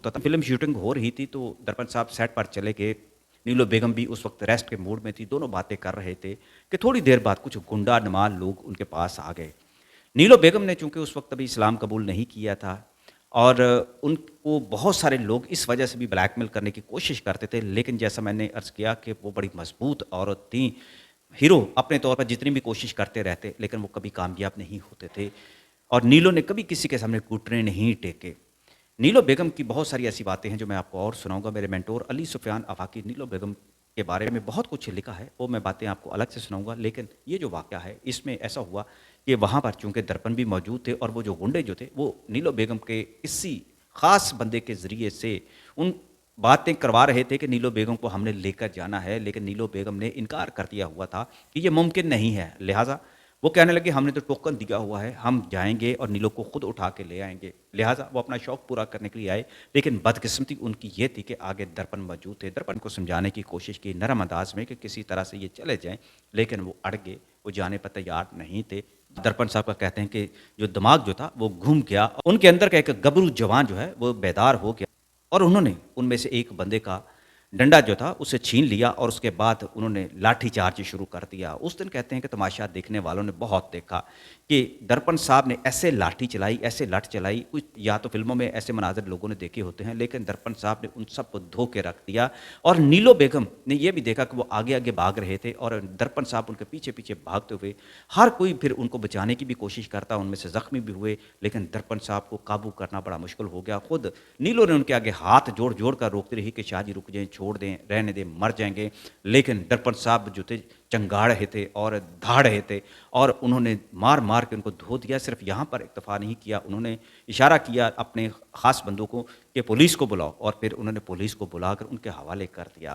होता था। Film shooting हो रही थी तो दर्पण साहब सेट पर चले गए। नीलो बेगम भी उस वक़्त रेस्ट के मूड में थी, दोनों बातें कर रहे थे कि थोड़ी देर बाद कुछ गुंडा-नुमा लोग उनके पास आ गए। नीलो बेगम ने चूँकि उस वक़्त अभी इस्लाम कबूल नहीं किया था और उनको बहुत सारे लोग इस वजह से भी ब्लैकमेल करने की कोशिश करते थे, लेकिन जैसा मैंने अर्ज़ किया कि वो बड़ी मज़बूत औरत थीं। हीरो अपने तौर पर जितनी भी कोशिश करते रहते, लेकिन वो कभी कामयाब नहीं होते थे और नीलो ने कभी किसी के सामने घुटने नहीं टेके। नीलो बेगम की बहुत सारी ऐसी बातें हैं जो मैं आपको और सुनाऊँगा। मेरे मेंटोर अली सुफ़ियान आफ़ाक़ी नीलो बेगम के बारे में बहुत कुछ लिखा है, वो मैं बातें आपको अलग से सुनाऊँगा। लेकिन ये जो वाक़या है, इसमें ऐसा हुआ कि वहाँ पर चूँकि दर्पण भी मौजूद थे और वो जो गुंडे जो थे, वो नीलो बेगम के किसी ख़ास बंदे के ज़रिए से उन बातें करवा रहे थे कि नीलो बेगम को हमने लेकर जाना है, लेकिन नीलो बेगम ने इनकार कर दिया हुआ था कि ये मुमकिन नहीं है। लिहाज़ा वो कहने लगे हमने तो टोकन दिया हुआ है, हम जाएँगे और नीलो को खुद उठा के ले आएँगे। लिहाज़ा वो अपना शौक पूरा करने के लिए आए, लेकिन बदकिस्मती उनकी ये थी कि आगे दर्पण मौजूद थे। दर्पण को समझाने की कोशिश की नरम अंदाज़ में कि किसी तरह से ये चले जाएँ, लेकिन वो अड़ गए, वो जाने पर तैयार नहीं थे। दर्पण साहब का कहते हैं कि जो दिमाग जो था वो घूम गया। उनके अंदर का एक गबरू जवान जो है वो बेदार हो गया और उन्होंने उनमें से एक बंदे का डंडा जो था उसे छीन लिया और उसके बाद उन्होंने लाठी चार्ज शुरू कर दिया। उस दिन कहते हैं कि तमाशा देखने वालों ने बहुत देखा कि दर्पण साहब ने ऐसे लाठी चलाई, ऐसे लठ चलाई, कुछ या तो फ़िल्मों में ऐसे मनाज़र लोगों ने देखे होते हैं, लेकिन दर्पण साहब ने उन सबको धो के रख दिया और नीलो बेगम ने ये भी देखा कि वो आगे-आगे भाग रहे थे और दर्पण साहब उनके पीछे-पीछे भागते हुए हर कोई फिर उनको बचाने की भी कोशिश करता, उनमें से ज़ख्मी भी हुए, लेकिन दर्पण साहब को काबू करना बड़ा मुश्किल हो गया। खुद नीलो ने उनके आगे हाथ जोड़-जोड़ कर रोकती रही कि शाहजी रुक जाएँ, छोड़ दें, रहने दें, मर जाएँगे। लेकिन दर्पण साहब जो थे चंगाड़ रहे थे और धाड़ रहे थे और उन्होंने मार-मार के उनको धो दिया। सिर्फ़ यहाँ पर इक्तफ़ा नहीं किया, उन्होंने इशारा किया अपने ख़ास बंदों को कि पुलिस को बुलाओ और फिर उन्होंने पुलिस को बुलाकर उनके हवाले कर दिया।